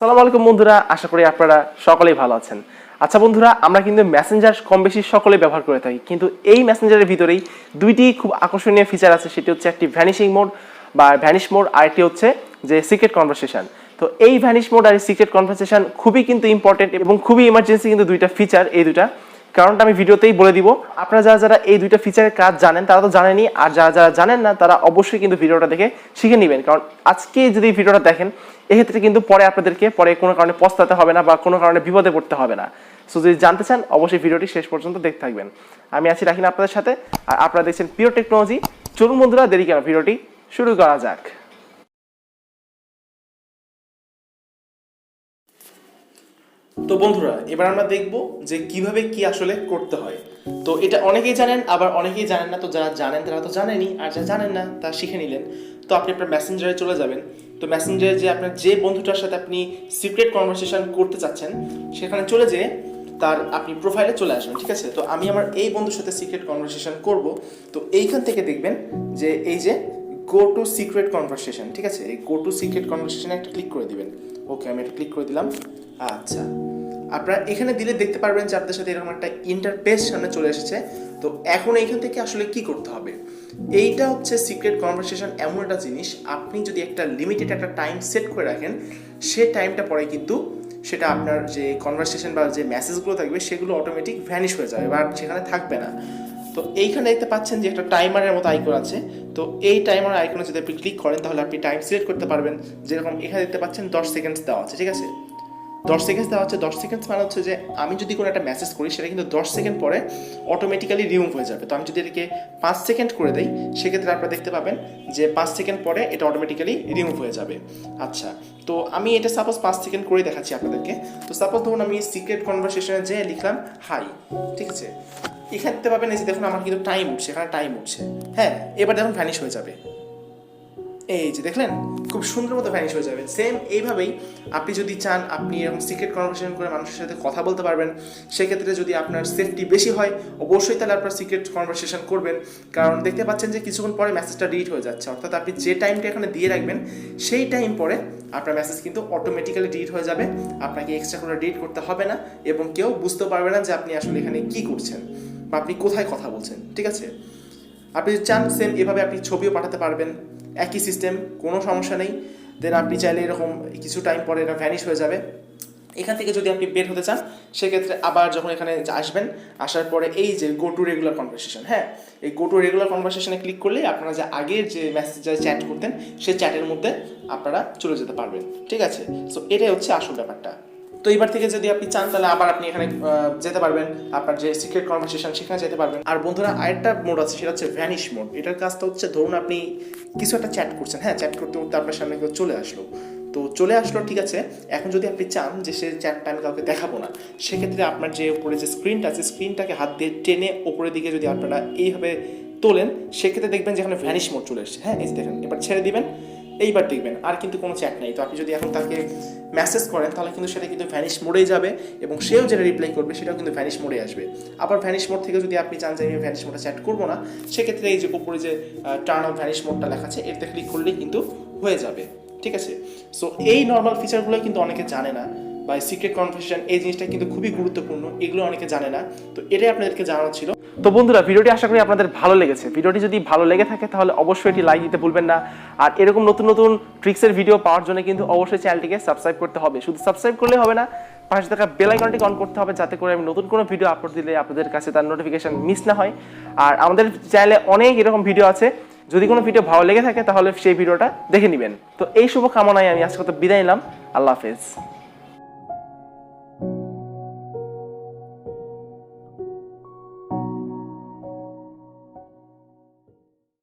আসসালামু আলাইকুম বন্ধুরা, আশা করি আপনারা সকলেই ভালো আছেন। আচ্ছা বন্ধুরা, আমরা কিন্তু মেসেঞ্জার কম বেশি সকলেই ব্যবহার করে থাকি, কিন্তু এই মেসেঞ্জারের ভিতরেই দুইটি খুব আকর্ষণীয় ফিচার আছে। সেটি হচ্ছে একটি ভ্যানিশিং মোড বা ভ্যানিশ মোড, আর একটি হচ্ছে যে সিক্রেট কনভারসেশন। তো এই ভ্যানিশ মোড আর সিক্রেট কনভারসেশন খুবই কিন্তু ইম্পর্টেন্ট এবং খুবই ইমার্জেন্সি কিন্তু দুইটা ফিচার। এই দুইটা কারণটা আমি ভিডিওতেই বলে দিব। আপনারা যারা যারা এই দুইটা ফিচারের কাজ জানেন তারা তো জানেনই, আর যারা যারা জানেন না তারা অবশ্যই কিন্তু ভিডিওটা দেখে শিখে নেবেন। কারণ আজকে যদি ভিডিওটা দেখেন, এক্ষেত্রে কিন্তু পরে আপনাদেরকে কোনো কারণে পস্তাতে হবে না বা কোনো কারণে বিপদে পড়তে হবে না। সো যদি জানতে চান অবশ্যই ভিডিওটি শেষ পর্যন্ত দেখতে থাকবেন। আমি আছি রাখিন আপনাদের সাথে, আর আপনারা দেখছেন পিওর টেকনোলজি। চলুন বন্ধুরা, দেরি কেন, ভিডিওটি শুরু করা যাক। তো বন্ধুরা, এবার আমরা দেখব যে কিভাবে কি আসলে করতে হয়। তো এটা অনেকেই জানেন, আবার অনেকেই জানেন না। তো যারা জানেন তারা তো জানেনই, আর যারা জানেন না তা শিখে নিলেন। তো আপনি আপনার মেসেঞ্জারে চলে যাবেন। তো মেসেঞ্জারে যে আপনার যে বন্ধুটার সাথে আপনি সিক্রেট কনভারসেশন করতে চাচ্ছেন, সেখানে চলে যেয়ে তার আপনি প্রোফাইলে চলে আসবেন। ঠিক আছে, তো আমি আমার এই বন্ধুর সাথে সিক্রেট কনভারসেশন করব। তো এইখান থেকে দেখবেন যে এই যে গো টু সিক্রেট কনভারসেশন, ঠিক আছে, এই গো টু সিক্রেট কনভারসেশনে একটা ক্লিক করে দিবেন। ওকে, আমি এটা ক্লিক করে দিলাম। আচ্ছা, আপনারা এখানে দিলে দেখতে পারবেন যে আপনাদের সাথে এরকম একটা ইন্টারফেস সামনে চলে এসেছে। তো এখন এইখান থেকে আসলে কি করতে হবে, এইটা হচ্ছে সিক্রেট কনভারসেশন। এমন একটা জিনিস, আপনি যদি একটা লিমিটেড একটা টাইম সেট করে রাখেন, সে টাইমটা পরে কিন্তু সেটা আপনার যে কনভারসেশন বা যে মেসেজগুলো থাকবে সেগুলো অটোমেটিক ভ্যানিশ হয়ে যাবে বা সেখানে থাকবে না। তো এইখানে দেখতে পাচ্ছেন যে একটা টাইমারের মতো আইকন আছে। তো এই টাইমার আইকনে যদি আপনি ক্লিক করেন তাহলে আপনি টাইম সিলেক্ট করতে পারবেন। যেরকম এখানে দেখতে পাচ্ছেন 10 সেকেন্ডস দেওয়া আছে, ঠিক আছে। 10 সেকেন্ডস দেওয়া হচ্ছে। 10 সেকেন্ডস মানে হচ্ছে যে আমি যদি কোনো একটা মেসেজ করি সেটা কিন্তু 10 সেকেন্ড পরে অটোমেটিক্যালি রিমুভ হয়ে যাবে। তো আমি যদি এটাকে 5 সেকেন্ড করে দিই, সেক্ষেত্রে আপনারা দেখতে পাবেন যে 5 সেকেন্ড পরে এটা অটোমেটিক্যালি রিমুভ হয়ে যাবে। আচ্ছা, তো আমি এটা সাপোজ 5 সেকেন্ড করে দেখাচ্ছি আপনাদেরকে। তো সাপোজ ধরুন আমি সিক্রেট কনভারসেশনে যে লিখলাম হাই, ঠিক আছে। এখানে দেখতে পাবেন এই যে দেখুন আমার কিন্তু টাইম উঠছে, এখানে টাইম উঠছে। হ্যাঁ, এবার দেখুন ভ্যানিশ হয়ে যাবে। এই যে দেখলেন, খুব সুন্দর মতো ভ্যানিশ হয়ে যাবে। সেম এইভাবেই আপনি যদি চান আপনি এরকম সিক্রেট কনভারসেশন করে মানুষের সাথে কথা বলতে পারবেন। সেক্ষেত্রে যদি আপনার সেফটি বেশি হয়, অবশ্যই তাহলে আপনার সিক্রেট কনভারসেশন করবেন। কারণ দেখতে পাচ্ছেন যে কিছুক্ষণ পরে মেসেজটা ডিলিট হয়ে যাচ্ছে, অর্থাৎ আপনি যে টাইমটা এখানে দিয়ে রাখবেন সেই টাইম পরে আপনার মেসেজ কিন্তু অটোমেটিক্যালি ডিলিট হয়ে যাবে। আপনাকে এক্সট্রা করে ডিলিট করতে হবে না এবং কেউ বুঝতে পারবে না যে আপনি আসলে এখানে কী করছেন বা আপনি কোথায় কথা বলছেন, ঠিক আছে। আপনি চান সেম এভাবে আপনি ছবিও পাঠাতে পারবেন, একই সিস্টেম, কোনো সমস্যা নেই। দেন আপনি চাইলে এরকম কিছু টাইম পরে এটা ভ্যানিশ হয়ে যাবে। এখান থেকে যদি আপনি বের হতে চান, সেক্ষেত্রে আবার যখন এখানে আসবেন, আসার পরে এই যে গো টু রেগুলার কনভারসেশন, হ্যাঁ, এই গো টু রেগুলার কনভারসেশনে ক্লিক করলেই আপনারা যে আগের যে মেসেঞ্জারে চ্যাট করতেন সেই চ্যাটের মধ্যে আপনারা চলে যেতে পারবেন, ঠিক আছে। সো এটাই হচ্ছে আসল ব্যাপারটা। তো এবার থেকে যদি আপনি চান তাহলে আবার আপনি এখানে যেতে পারবেন, আপনার যে সিক্রেট কনভারসেশন সেখানে যেতে পারবেন। আর বন্ধুরা, আরেকটা মোড আছে, সেটা হচ্ছে ভ্যানিশ মোড। এটার কাজটা হচ্ছে ধরুন আপনি কিছু একটা চ্যাট করছেন, হ্যাঁ, চ্যাট করতে করতে আপনার সামনে কেউ চলে আসলো। তো চলে আসলো, ঠিক আছে। এখন যদি আপনি চান যে সে চ্যাটটা আমি কাউকে দেখাবো না, সেক্ষেত্রে আপনার যে উপরে যে স্ক্রিনটা আছে, স্ক্রিনটাকে হাত দিয়ে টেনে উপরের দিকে যদি আপনারা এইভাবে তোলেন, সেক্ষেত্রে দেখবেন যে এখানে ভ্যানিশ মোড চলে এসেছে। হ্যাঁ, এই দেখেন, এবার ছেড়ে দিবেন, এইবার দেখবেন আর কিন্তু কোনো চ্যাট নেই। তো আপনি যদি এখন তাকে মেসেজ করেন তাহলে কিন্তু সেটা কিন্তু ভ্যানিশ মোডেই যাবে এবং সেও যেটা রিপ্লাই করবে সেটাও কিন্তু ভ্যানিশ মোডে আসবে। আবার ভ্যানিশ মোড থেকে যদি আপনি চান যে আমি ভ্যানিশ মোডে চ্যাট করবো না, সেক্ষেত্রে এই যে উপরে যে টার্ন অফ ভ্যানিশ মোডটা লেখা আছে এতে ক্লিক করলেই কিন্তু হয়ে যাবে, ঠিক আছে। সো এই নর্মাল ফিচারগুলো কিন্তু অনেকে জানে না, বা সিক্রেট কনভারসেশন এই জিনিসটা কিন্তু খুবই গুরুত্বপূর্ণ, এগুলো অনেকে জানে না। তো এটাই আপনাদেরকে জানানো ছিল। তো বন্ধুরা, ভিডিওটি আশা করি আপনাদের ভালো লেগেছে। ভিডিওটি যদি ভালো লেগে থাকে তাহলে অবশ্যই এটি লাইক দিতে ভুলবেন না। আর এরকম নতুন নতুন ট্রিক্সের ভিডিও পাওয়ার জন্য কিন্তু অবশ্যই চ্যানেলটিকে সাবস্ক্রাইব করতে হবে। শুধু সাবস্ক্রাইব করলে হবে না, পাশে থাকা বেল আইকনটি অন করতে হবে, যাতে করে আমি নতুন কোনো ভিডিও আপলোড দিলে আপনাদের কাছে তার নোটিফিকেশন মিস না হয়। আর আমাদের চ্যানেলে অনেক এরকম ভিডিও আছে, যদি কোনো ভিডিও ভালো লেগে থাকে তাহলে সেই ভিডিওটা দেখে নেবেন। তো এই শুভকামনায় আমি আজকে বিদায় নিলাম। আল্লাহ হাফেজ।